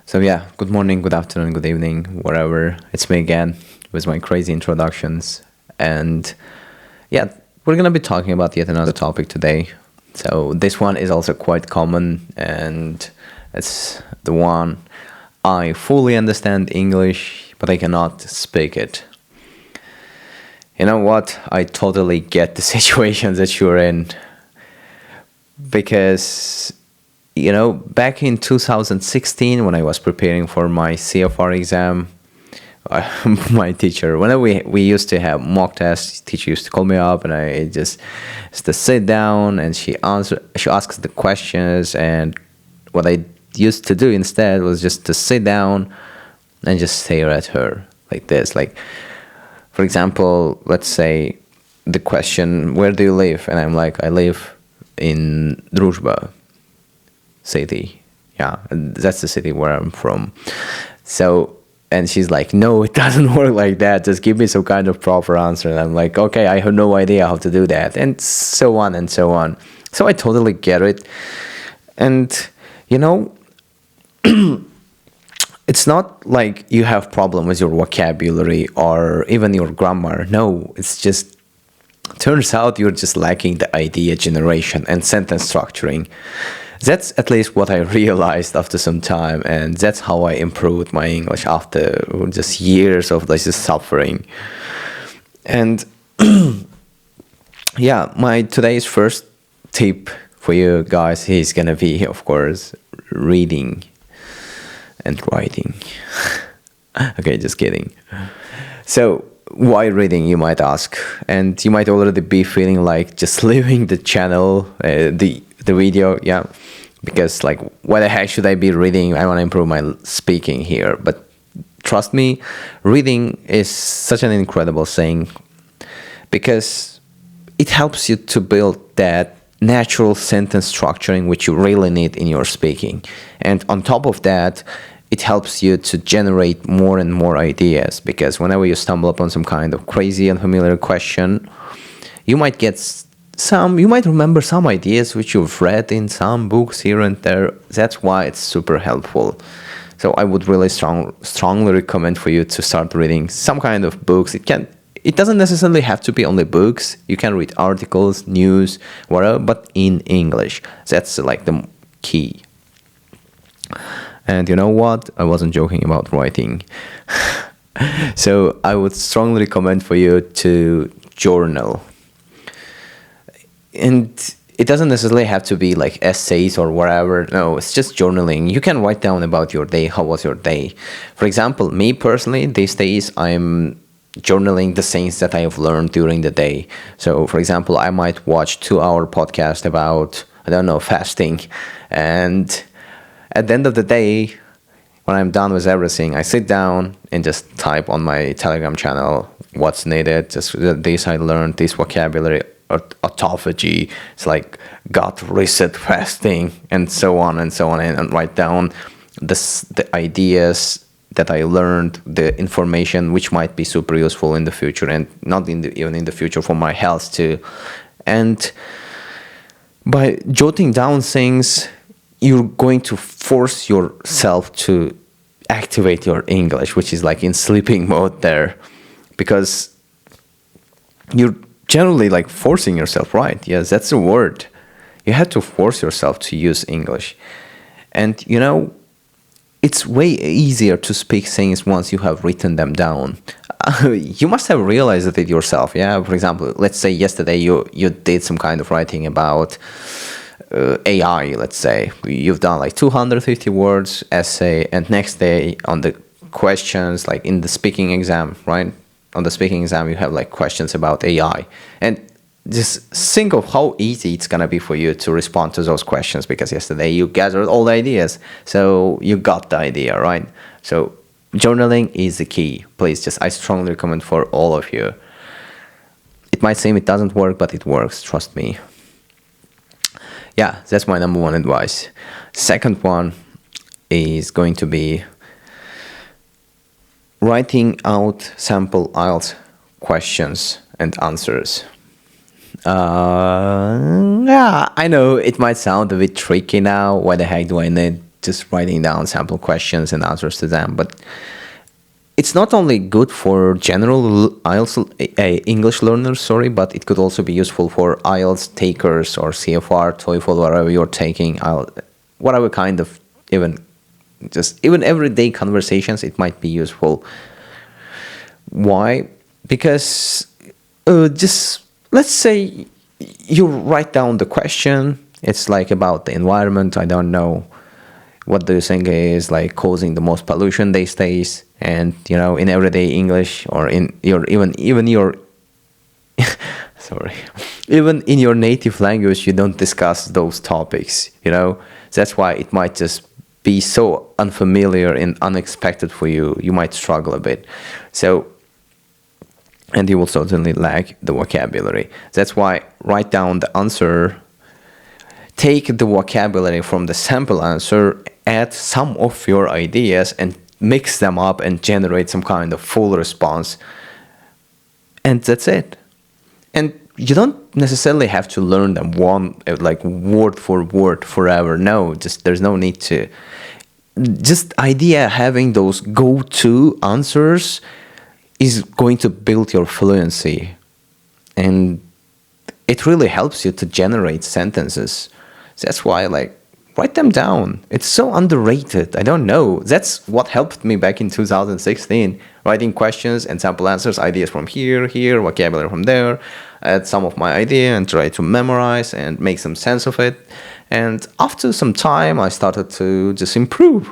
So yeah, good morning, good afternoon, good evening, wherever. It's me again with my crazy introductions. And yeah, we're gonna be talking about yet another topic today. So this one is also quite common and it's the one I fully understand English, but I cannot speak it. You know what? I totally get the situation that you're in because back in 2016 when I was preparing for my CFR exam, my teacher, whenever we used to have mock tests, teacher used to call me up and I just to sit down and she asks the questions, and what I used to do instead was just to sit down and just stare at her like this. Like, for example, let's say the question, where do you live? And I'm like, I live in Druzhba city. Yeah, that's the city where I'm from. So, and she's like, no, it doesn't work like that. Just give me some kind of proper answer. And I'm like, okay, I have no idea how to do that. And so on and so on. So I totally get it. And, it's not like you have problem with your vocabulary or even your grammar. No, it's just turns out you're just lacking the idea generation and sentence structuring. That's at least what I realized after some time, and that's how I improved my English after just years of this suffering. And yeah, my today's first tip for you guys is gonna be, of course, reading and writing. Okay, just kidding. So, why reading, you might ask, and you might already be feeling like just leaving the channel, the video, yeah, because like, why the heck should I be reading? I want to improve my speaking here. But trust me, reading is such an incredible thing because it helps you to build that natural sentence structuring which you really need in your speaking. And on top of that, it helps you to generate more and more ideas, because whenever you stumble upon some kind of crazy unfamiliar question, you might remember some ideas which you've read in some books here and there. That's why it's super helpful. So I would really strongly recommend for you to start reading some kind of books. It doesn't necessarily have to be only books. You can read articles, news, whatever, but in English. That's like the key. And you know what? I wasn't joking about writing. So I would strongly recommend for you to journal. And it doesn't necessarily have to be like essays or whatever. No, it's just journaling. You can write down about your day. How was your day? For example, me personally, these days I'm journaling the things that I have learned during the day. So, for example, I might watch 2-hour podcast about, I don't know, fasting. And at the end of the day, when I'm done with everything, I sit down and just type on my Telegram channel what's needed. Just this I learned, this vocabulary, autophagy, it's like gut reset fasting, and so on and so on, and write down the ideas that I learned, the information which might be super useful in the future, and not even in the future for my health too. And by jotting down things, you're going to force yourself to activate your English, which is like in sleeping mode there, because you're generally like forcing yourself, right? Yes, that's the word. You have to force yourself to use English. And it's way easier to speak things once you have written them down. You must have realized it yourself, yeah? For example, let's say yesterday you did some kind of writing about AI, let's say. You've done like 250 words essay, and next day on the questions, like in the speaking exam, right? On the speaking exam, you have like questions about AI. And just think of how easy it's going to be for you to respond to those questions, because yesterday you gathered all the ideas. So you got the idea, right? So journaling is the key. Please, I strongly recommend for all of you. It might seem it doesn't work, but it works. Trust me. Yeah, that's my number one advice. Second one is going to be writing out sample IELTS questions and answers. Yeah, I know it might sound a bit tricky now. Why the heck do I need just writing down sample questions and answers to them. But it's not only good for general IELTS English learners, sorry, but it could also be useful for IELTS takers or CFR, TOEFL, whatever you're taking, whatever kind of even everyday conversations. It might be useful. Why? Because just let's say you write down the question. It's like about the environment. I don't know. What do you think is like causing the most pollution these days? And in everyday English or in your even your sorry, even in your native language, you don't discuss those topics. That's why it might just be so unfamiliar and unexpected for you. You might struggle a bit. So, and you will certainly lack the vocabulary. That's why write down the answer. Take the vocabulary from the sample answer, add some of your ideas, and mix them up and generate some kind of full response. And that's it. And you don't necessarily have to learn them like word for word forever. No, there's no need to. Just idea having those go-to answers is going to build your fluency. And it really helps you to generate sentences. That's why, write them down. It's so underrated. I don't know. That's what helped me back in 2016. Writing questions and sample answers, ideas from here, vocabulary from there. Add some of my idea and try to memorize and make some sense of it. And after some time, I started to just improve.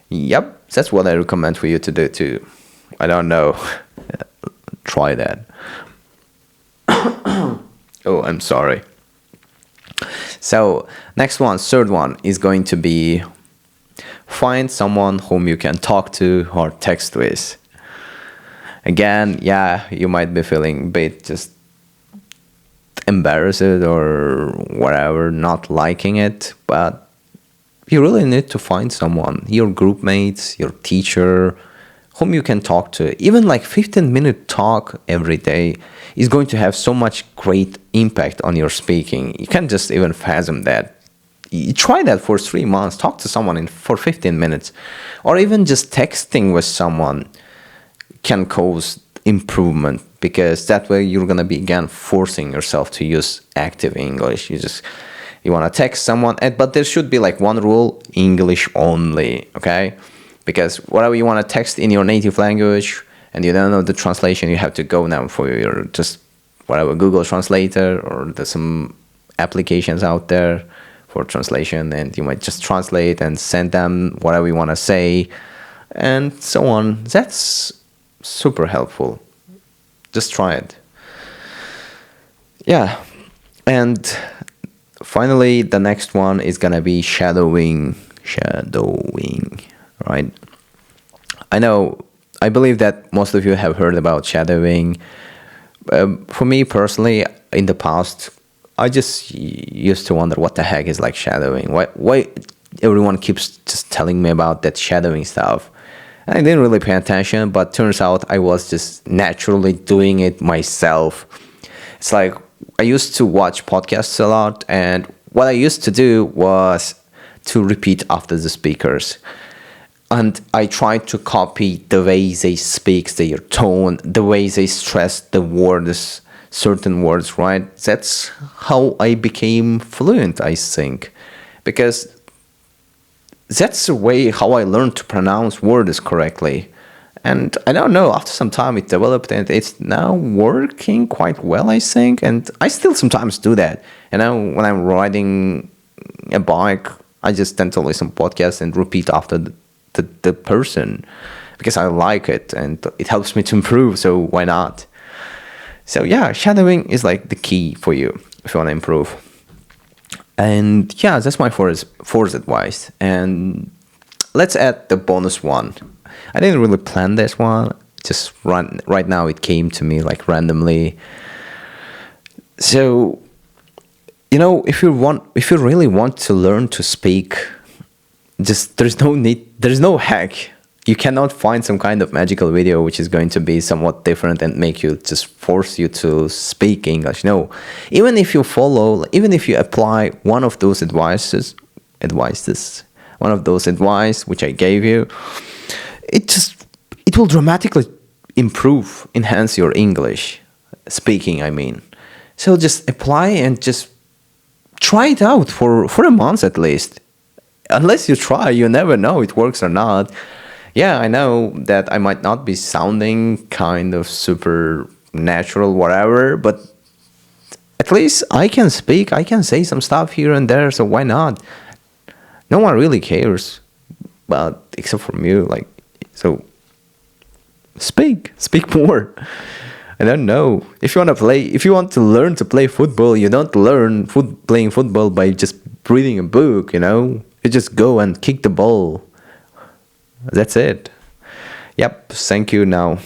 Yep, that's what I recommend for you to do too. I don't know. Try that. Oh, I'm sorry. So next one, third one, is going to be find someone whom you can talk to or text with. Again, yeah, you might be feeling a bit just embarrassed or whatever, not liking it, but you really need to find someone, your group mates, your teacher, whom you can talk to. Even 15-minute talk every day is going to have so much great impact on your speaking. You can't just even fathom that. You try that for 3 months. Talk to someone for 15 minutes. Or even just texting with someone can cause improvement, because that way you're going to be, again, forcing yourself to use active English. You want to text someone, but there should be one rule: English only, okay? Because whatever you want to text in your native language and you don't know the translation, you have to go now for your just whatever Google Translator, or there's some applications out there for translation, and you might just translate and send them whatever you want to say and so on. That's super helpful. Just try it. Yeah. And finally, the next one is going to be shadowing. Right? I believe that most of you have heard about shadowing. For me personally, in the past, I just used to wonder what the heck is shadowing. Why everyone keeps just telling me about that shadowing stuff. And I didn't really pay attention, but turns out I was just naturally doing it myself. It's I used to watch podcasts a lot, and what I used to do was to repeat after the speakers. And I tried to copy the way they speak, their tone, the way they stress the words, certain words, right? That's how I became fluent, I think. Because that's the way how I learned to pronounce words correctly. And I don't know, after some time it developed, and it's now working quite well, I think. And I still sometimes do that. When I'm riding a bike, I just tend to listen to podcasts and repeat after the person, because I like it and it helps me to improve, so why not? So yeah, shadowing is the key for you if you want to improve. And yeah, that's my fourth advice. And let's add the bonus one. I didn't really plan this one, just right now it came to me randomly. So if you really want to learn to speak, there's no hack. You cannot find some kind of magical video which is going to be somewhat different and make you just force you to speak English. No, even if you apply one of those advices, advices, one of those advice which I gave you, it just it will dramatically improve, enhance your English speaking. I mean, so just apply and just try it out for a month at least. Unless you try, you never know it works or not. Yeah, I know that I might not be sounding kind of super natural, whatever, but at least I can speak, I can say some stuff here and there, so why not? No one really cares, but except from you, like, so speak more. I don't know. If you want to learn to play football, you don't learn playing football by just reading a book, you know? You just go and kick the ball. That's it. Yep, thank you now.